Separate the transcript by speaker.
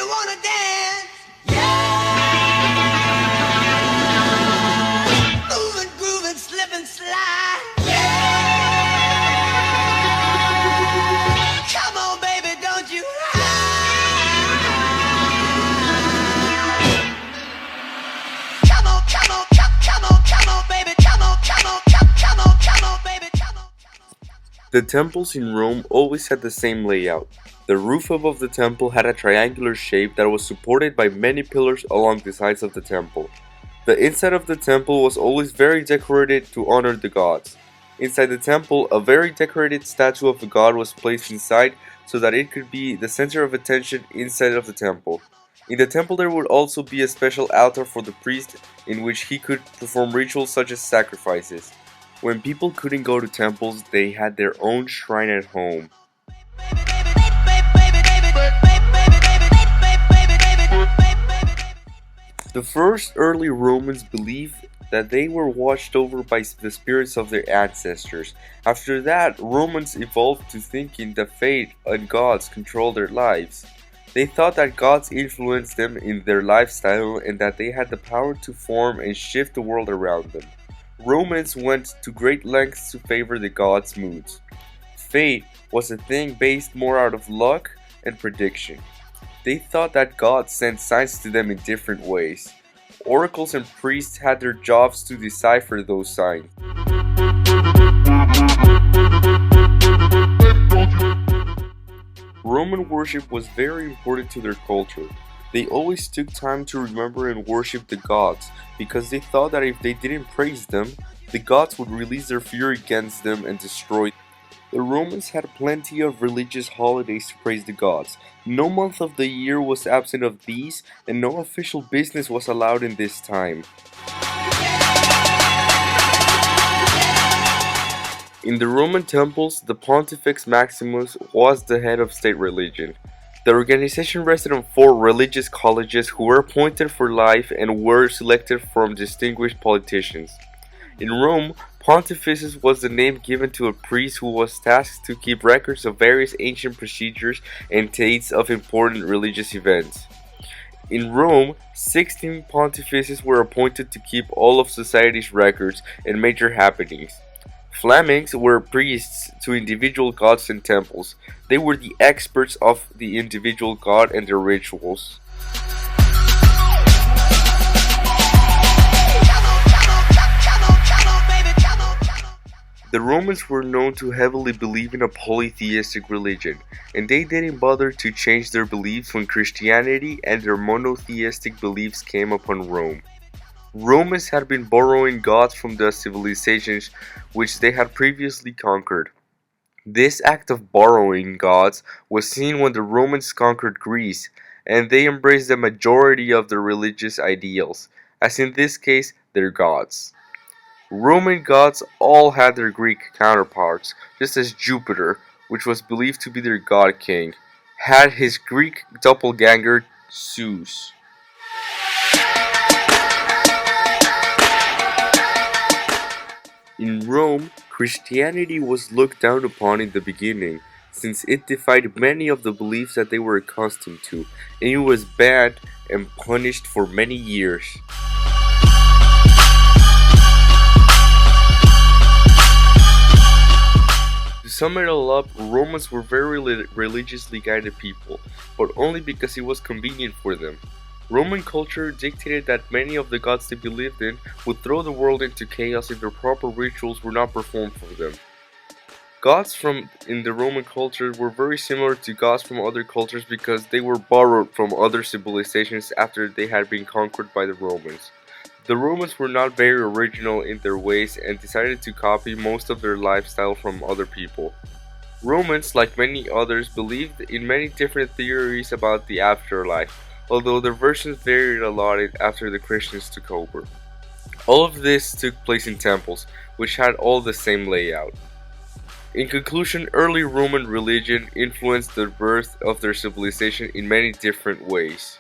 Speaker 1: you wanna dance? Yeah. Moving, grooving, slip and slide. Yeah. Come on, baby, don't you hide. Come on, come on, come on, come on, baby, come on, come on, come on, come on, baby, come on.
Speaker 2: The temples in Rome always had the same layout. The roof above the temple had a triangular shape that was supported by many pillars along the sides of the temple. The inside of the temple was always very decorated to honor the gods. Inside the temple, a very decorated statue of a god was placed inside so that it could be the center of attention inside of the temple. In the temple there would also be a special altar for the priest in which he could perform rituals such as sacrifices. When people couldn't go to temples, they had their own shrine at home. The first early Romans believed that they were watched over by the spirits of their ancestors. After that, Romans evolved to thinking that fate and gods control their lives. They thought that gods influenced them in their lifestyle and that they had the power to form and shift the world around them. Romans went to great lengths to favor the gods' moods. Fate was a thing based more out of luck and prediction. They thought that God sent signs to them in different ways. Oracles and priests had their jobs to decipher those signs. Roman worship was very important to their culture. They always took time to remember and worship the gods because they thought that if they didn't praise them, the gods would release their fury against them and destroy them. The Romans had plenty of religious holidays to praise the gods. No month of the year was absent of these, and no official business was allowed in this time. In the Roman temples, the Pontifex Maximus was the head of state religion. The organization rested on 4 religious colleges who were appointed for life and were selected from distinguished politicians. In Rome, Pontifex was the name given to a priest who was tasked to keep records of various ancient procedures and dates of important religious events. In Rome, 16 pontifexes were appointed to keep all of society's records and major happenings. Flamings were priests to individual gods and temples. They were the experts of the individual god and their rituals. The Romans were known to heavily believe in a polytheistic religion, and they didn't bother to change their beliefs when Christianity and their monotheistic beliefs came upon Rome. Romans had been borrowing gods from the civilizations which they had previously conquered. This act of borrowing gods was seen when the Romans conquered Greece, and they embraced the majority of their religious ideals, as in this case, their gods. Roman gods all had their Greek counterparts, just as Jupiter, which was believed to be their god king, had his Greek doppelganger Zeus. In Rome, Christianity was looked down upon in the beginning, since it defied many of the beliefs that they were accustomed to, and it was banned and punished for many years. To sum it all up, Romans were very religiously guided people, but only because it was convenient for them. Roman culture dictated that many of the gods they believed in would throw the world into chaos if their proper rituals were not performed for them. Gods in the Roman culture were very similar to gods from other cultures because they were borrowed from other civilizations after they had been conquered by the Romans. The Romans were not very original in their ways and decided to copy most of their lifestyle from other people. Romans, like many others, believed in many different theories about the afterlife, although their versions varied a lot after the Christians took over. All of this took place in temples, which had all the same layout. In conclusion, early Roman religion influenced the birth of their civilization in many different ways.